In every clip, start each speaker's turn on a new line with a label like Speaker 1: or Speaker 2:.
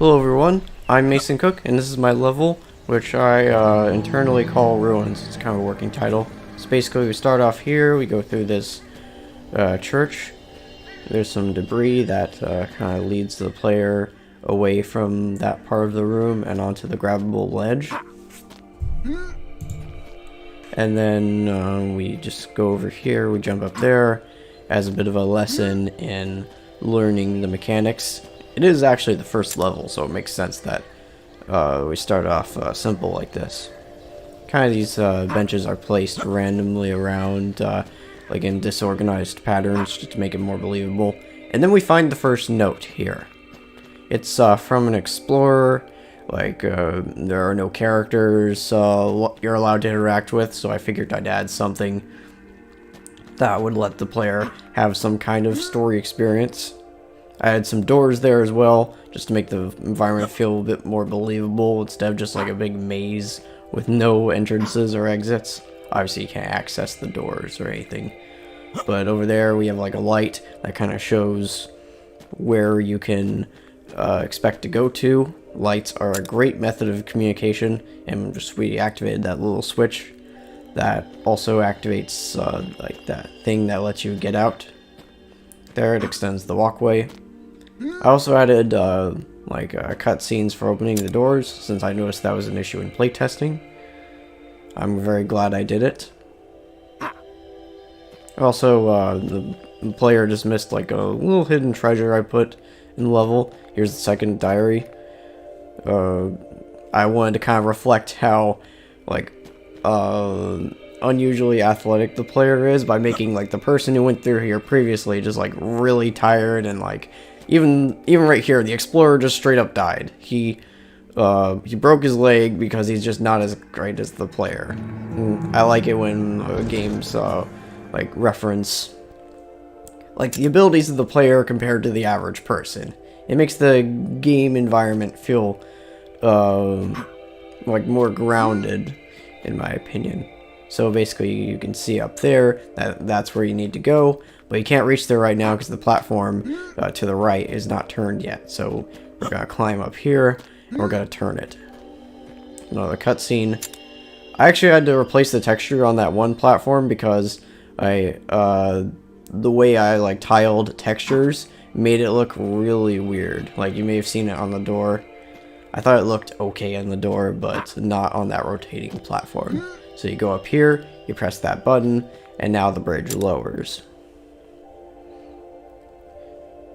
Speaker 1: Hello everyone, I'm Mason Cook, and this is my level, which I internally call Ruins. It's kind of a working title. So basically we start off here, we go through this church. There's some debris that kind of leads the player away from that part of the room and onto the grabbable ledge. And then we just go over here, we jump up there as a bit of a lesson in learning the mechanics. It is actually the first level, so it makes sense that we start off simple like this. Kind of these benches are placed randomly around, like in disorganized patterns, just to make it more believable. And then we find the first note here. It's from an explorer. Like, there are no characters you're allowed to interact with, so I figured I'd add something that would let the player have some kind of story experience. I had some doors there as well, just to make the environment feel a bit more believable, instead of just like a big maze with no entrances or exits. Obviously you can't access the doors or anything. But over there we have like a light that kind of shows where you can expect to go to. Lights are a great method of communication, and just we activated that little switch that also activates like that thing that lets you get out. There, it extends the walkway. I also added like cutscenes for opening the doors, since I noticed that was an issue in playtesting. I'm very glad I did it. Also, the player just missed like a little hidden treasure I put in the level. Here's the second diary. I wanted to kind of reflect how like unusually athletic the player is by making like the person who went through here previously just like really tired, and like even right here the explorer just straight up died. He broke his leg because he's just not as great as the player. And I like it when games like reference like the abilities of the player compared to the average person. It makes the game environment feel like more grounded, in my opinion. So basically you can see up there that's where you need to go, but you can't reach there right now because the platform to the right is not turned yet. So we're gonna climb up here and we're gonna turn it. Another cutscene. I actually had to replace the texture on that one platform because the way I like tiled textures made it look really weird. Like you may have seen it on the door. I thought it looked okay on the door, but not on that rotating platform. So you go up here, you press that button, and now the bridge lowers.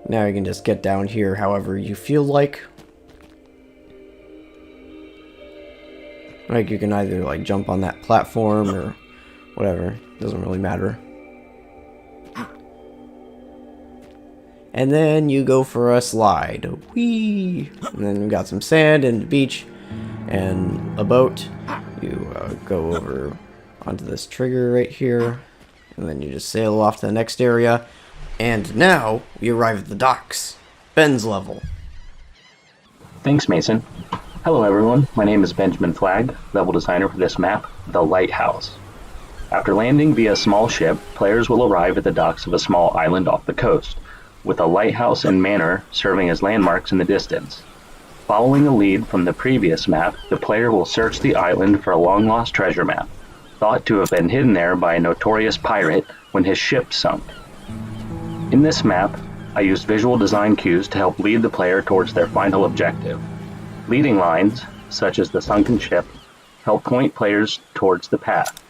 Speaker 1: Now you can just get down here however you feel like. Like you can either like jump on that platform or whatever, doesn't really matter. And then you go for a slide. Whee! And then we got some sand and the beach and a boat. You go over onto this trigger right here, and then you just sail off to the next area. And now we arrive at the docks. Ben's level.
Speaker 2: Thanks, Mason. Hello everyone, my name is Benjamin Flagg, level designer for this map, The Lighthouse. After landing via a small ship, players will arrive at the docks of a small island off the coast, with a lighthouse and manor serving as landmarks in the distance. Following a lead from the previous map, the player will search the island for a long-lost treasure map, thought to have been hidden there by a notorious pirate when his ship sunk. In this map, I used visual design cues to help lead the player towards their final objective. Leading lines, such as the sunken ship, help point players towards the path.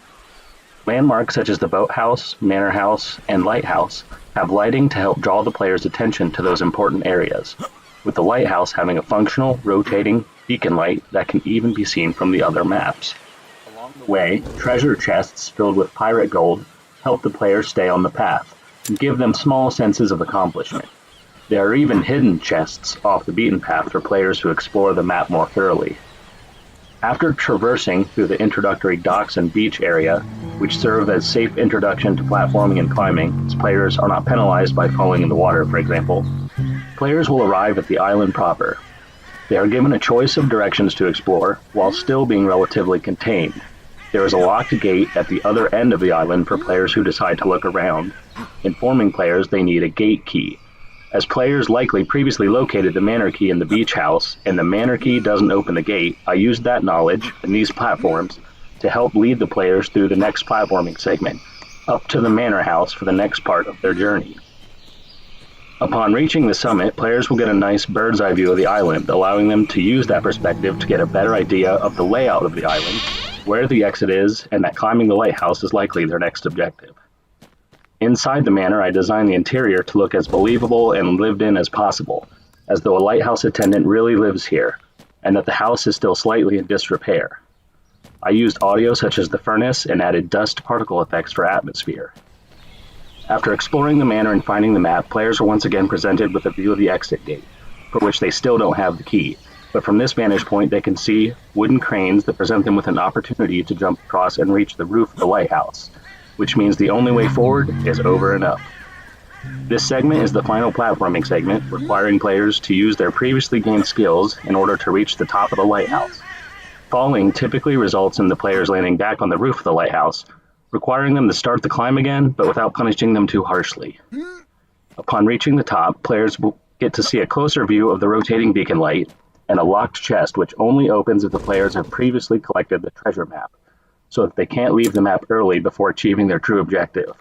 Speaker 2: Landmarks such as the boathouse, manor house, and lighthouse have lighting to help draw the player's attention to those important areas, with the lighthouse having a functional, rotating beacon light that can even be seen from the other maps. Along the way, treasure chests filled with pirate gold help the player stay on the path and give them small senses of accomplishment. There are even hidden chests off the beaten path for players who explore the map more thoroughly. After traversing through the introductory docks and beach area, which serve as safe introduction to platforming and climbing, as players are not penalized by falling in the water, for example, players will arrive at the island proper. They are given a choice of directions to explore, while still being relatively contained. There is a locked gate at the other end of the island for players who decide to look around, informing players they need a gate key. As players likely previously located the manor key in the beach house, and the manor key doesn't open the gate, I used that knowledge and these platforms to help lead the players through the next platforming segment, up to the manor house for the next part of their journey. Upon reaching the summit, players will get a nice bird's eye view of the island, allowing them to use that perspective to get a better idea of the layout of the island, where the exit is, and that climbing the lighthouse is likely their next objective. Inside the manor, I designed the interior to look as believable and lived in as possible, as though a lighthouse attendant really lives here, and that the house is still slightly in disrepair. I used audio such as the furnace and added dust particle effects for atmosphere. After exploring the manor and finding the map, players are once again presented with a view of the exit gate, for which they still don't have the key, but from this vantage point they can see wooden cranes that present them with an opportunity to jump across and reach the roof of the lighthouse, which means the only way forward is over and up. This segment is the final platforming segment, requiring players to use their previously gained skills in order to reach the top of the lighthouse. Falling typically results in the players landing back on the roof of the lighthouse, requiring them to start the climb again, but without punishing them too harshly. Upon reaching the top, players will get to see a closer view of the rotating beacon light and a locked chest, which only opens if the players have previously collected the treasure map, so that they can't leave the map early before achieving their true objective.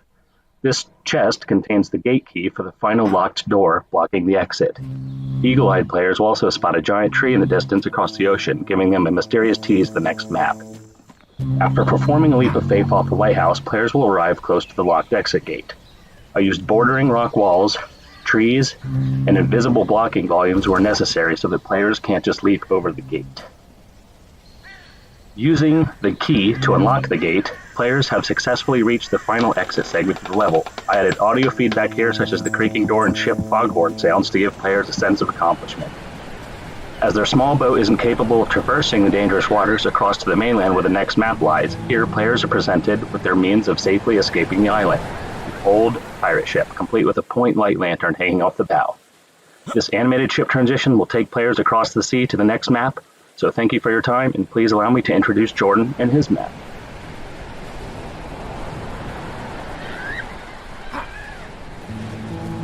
Speaker 2: This chest contains the gate key for the final locked door blocking the exit. Eagle-eyed players will also spot a giant tree in the distance across the ocean, giving them a mysterious tease to the next map. After performing a leap of faith off the lighthouse, players will arrive close to the locked exit gate. I used bordering rock walls, trees, and invisible blocking volumes where necessary so that players can't just leap over the gate. Using the key to unlock the gate, players have successfully reached the final exit segment of the level. I added audio feedback here such as the creaking door and ship foghorn sounds to give players a sense of accomplishment. As their small boat isn't capable of traversing the dangerous waters across to the mainland where the next map lies, here players are presented with their means of safely escaping the island. An old pirate ship, complete with a point light lantern hanging off the bow. This animated ship transition will take players across the sea to the next map, so thank you for your time, and please allow me to introduce Jordan and his map.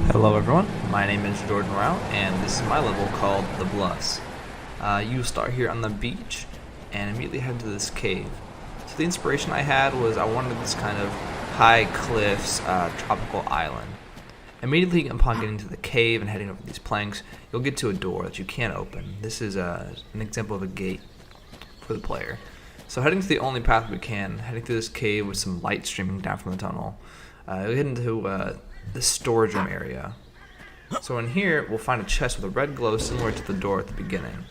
Speaker 3: Hello everyone, my name is Jordan Rao, and this is my level called The Bluffs. You start here on the beach and immediately head to this cave. So the inspiration I had was I wanted this kind of high cliffs, tropical island. Immediately upon getting to the cave and heading over these planks, you'll get to a door that you can't open. This is an example of a gate for the player. So heading to the only path we can, heading through this cave with some light streaming down from the tunnel, we head into this storage room area. So in here, we'll find a chest with a red glow similar to the door at the beginning.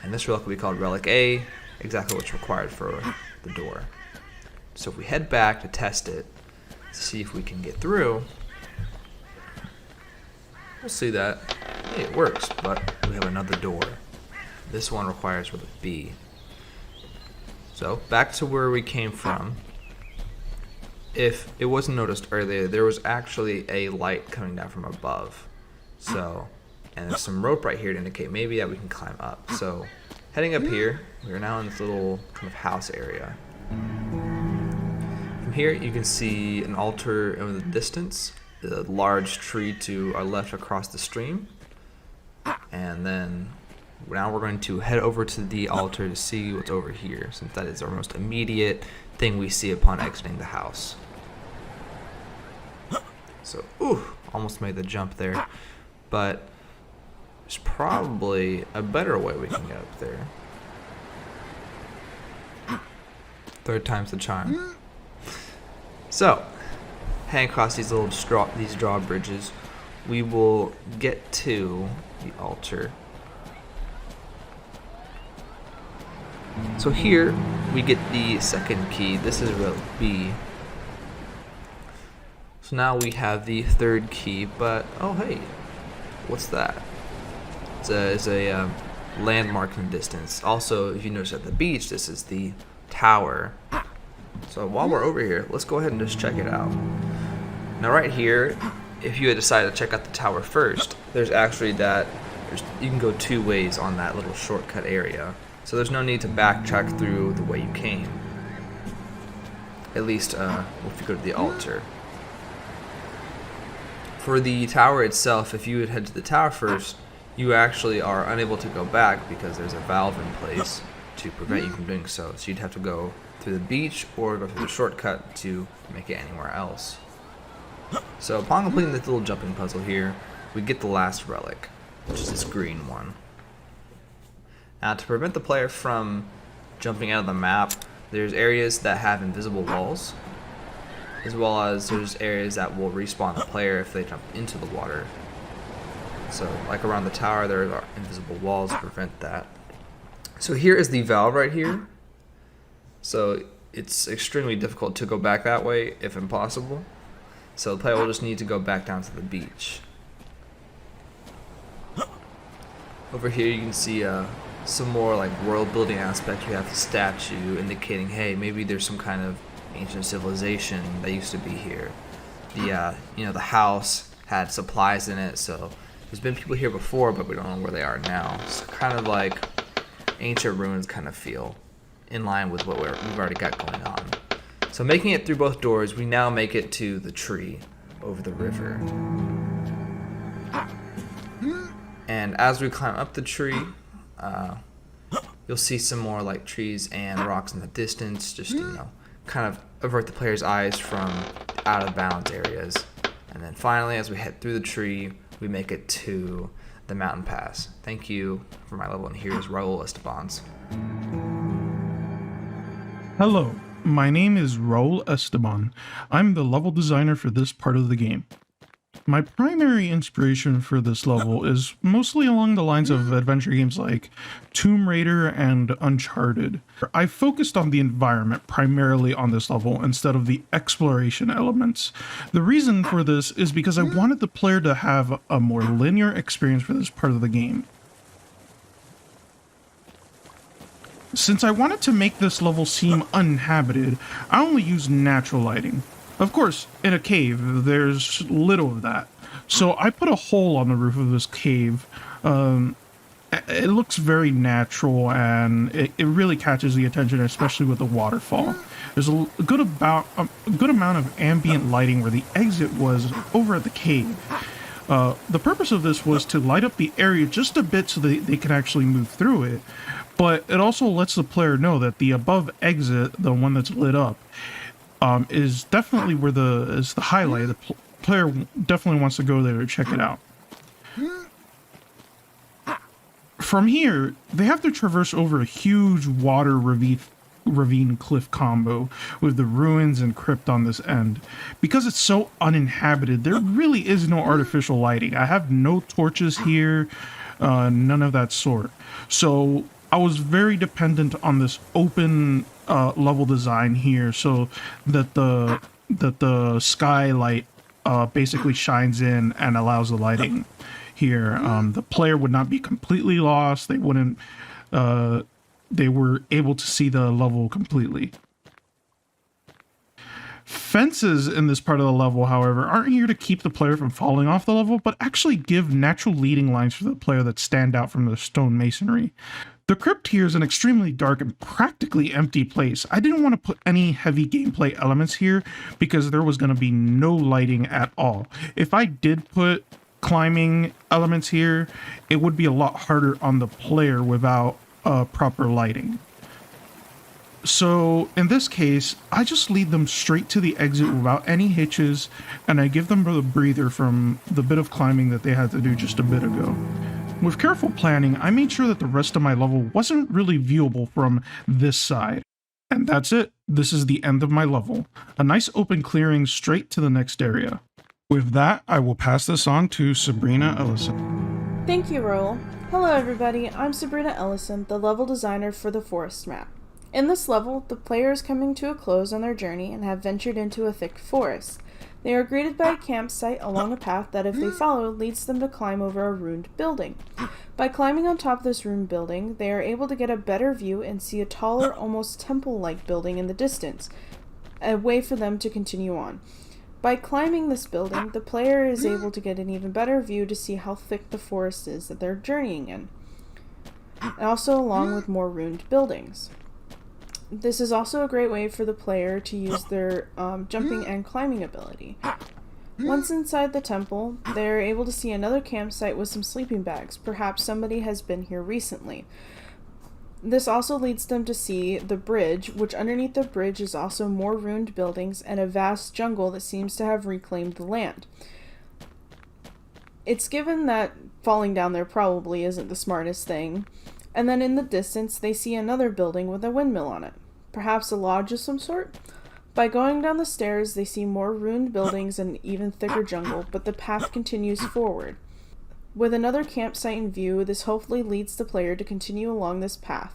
Speaker 3: And this relic will be called Relic A, exactly what's required for the door. So if we head back to test it, to see if we can get through, we'll see that, hey, it works, but we have another door. This one requires Relic B. So back to where we came from. If it wasn't noticed earlier, there was actually a light coming down from above. So, and there's some rope right here to indicate maybe that we can climb up. So, heading up here, we are now in this little kind of house area. From here, you can see an altar in the distance, the large tree to our left across the stream. And then, now we're going to head over to the altar to see what's over here, since that is our most immediate thing we see upon exiting the house. So, almost made the jump there. But there's probably a better way we can get up there. Third time's the charm. So, hang across these little drawbridges, we will get to the altar. So here we get the second key. This is Relic B. So now we have the third key, but oh hey, what's that? It's a landmark in the distance. Also, if you notice at the beach, this is the tower. So while we're over here, let's go ahead and just check it out. Now right here, if you had decided to check out the tower first, there's actually you can go two ways on that little shortcut area. So there's no need to backtrack through the way you came. At least if you go to the altar. For the tower itself, if you would head to the tower first, you actually are unable to go back because there's a valve in place to prevent you from doing so. So you'd have to go through the beach or go through the shortcut to make it anywhere else. So upon completing this little jumping puzzle here, we get the last relic, which is this green one. Now, to prevent the player from jumping out of the map, there's areas that have invisible walls, as well as there's areas that will respawn the player if they jump into the water. So, like around the tower, there are invisible walls to prevent that. So here is the valve right here. So it's extremely difficult to go back that way, if impossible. So the player will just need to go back down to the beach. Over here you can see some more like world building aspects. We have the statue indicating, hey, maybe there's some kind of ancient civilization that used to be here. The the house had supplies in it, so there's been people here before, but we don't know where they are now. It's kind of like ancient ruins kind of feel, in line with what we've already got going on. So making it through both doors, we now make it to the tree over the river. And as we climb up the tree, you'll see some more like trees and rocks in the distance, just kind of avert the player's eyes from out of bounds areas. And then finally, as we head through the tree, we make it to the mountain pass. Thank you for my level, and here's Raul Estebans.
Speaker 4: Hello, my name is Raul Esteban. I'm the level designer for this part of the game. My primary inspiration for this level is mostly along the lines of adventure games like Tomb Raider and Uncharted. I focused on the environment primarily on this level instead of the exploration elements. The reason for this is because I wanted the player to have a more linear experience for this part of the game. Since I wanted to make this level seem uninhabited, I only used natural lighting. Of course, in a cave, there's little of that. So I put a hole on the roof of this cave. It looks very natural, and it really catches the attention, especially with the waterfall. There's a good amount of ambient lighting where the exit was over at the cave. The purpose of this was to light up the area just a bit so that they can actually move through it. But it also lets the player know that the above exit, the one that's lit up, is definitely where is the highlight. The player definitely wants to go there to check it out. From here, they have to traverse over a huge water ravine cliff combo with the ruins and crypt on this end. Because it's so uninhabited, there really is no artificial lighting. I have no torches here, none of that sort. So I was very dependent on this open level design here, so that the skylight basically shines in and allows the lighting here. The player would not be completely lost. They wouldn't. They were able to see the level completely. Fences in this part of the level, however, aren't here to keep the player from falling off the level, but actually give natural leading lines for the player that stand out from the stone masonry. The crypt here is an extremely dark and practically empty place. I didn't want to put any heavy gameplay elements here because there was going to be no lighting at all. If I did put climbing elements here, it would be a lot harder on the player without proper lighting. So in this case, I just lead them straight to the exit without any hitches, and I give them the breather from the bit of climbing that they had to do just a bit ago. With careful planning, I made sure that the rest of my level wasn't really viewable from this side. And that's it. This is the end of my level. A nice open clearing straight to the next area. With that, I will pass this on to Sabrina Ellison.
Speaker 5: Thank you, Raul. Hello everybody, I'm Sabrina Ellison, the level designer for the forest map. In this level, the player is coming to a close on their journey and have ventured into a thick forest. They are greeted by a campsite along a path that, if they follow, leads them to climb over a ruined building. By climbing on top of this ruined building, they are able to get a better view and see a taller, almost temple-like building in the distance, a way for them to continue on. By climbing this building, the player is able to get an even better view to see how thick the forest is that they're journeying in, and also along with more ruined buildings. This is also a great way for the player to use their jumping and climbing ability. Once inside the temple, they are able to see another campsite with some sleeping bags. Perhaps somebody has been here recently. This also leads them to see the bridge, which underneath the bridge is also more ruined buildings and a vast jungle that seems to have reclaimed the land. It's given that falling down there probably isn't the smartest thing. And then in the distance, they see another building with a windmill on it. Perhaps a lodge of some sort? By going down the stairs, they see more ruined buildings and even thicker jungle, but the path continues forward. With another campsite in view, this hopefully leads the player to continue along this path.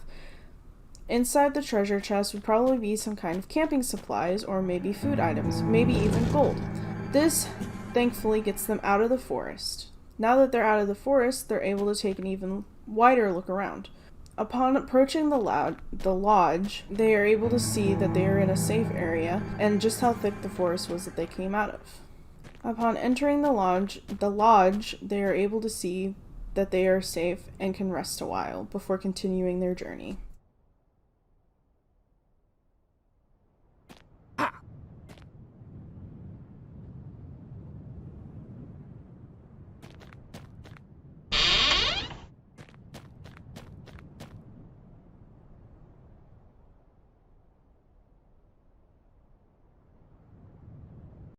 Speaker 5: Inside the treasure chest would probably be some kind of camping supplies, or maybe food items, maybe even gold. This, thankfully, gets them out of the forest. Now that they're out of the forest, they're able to take an even wider look around. Upon approaching the lodge, they are able to see that they are in a safe area and just how thick the forest was that they came out of. Upon entering the lodge, they are able to see that they are safe and can rest a while before continuing their journey.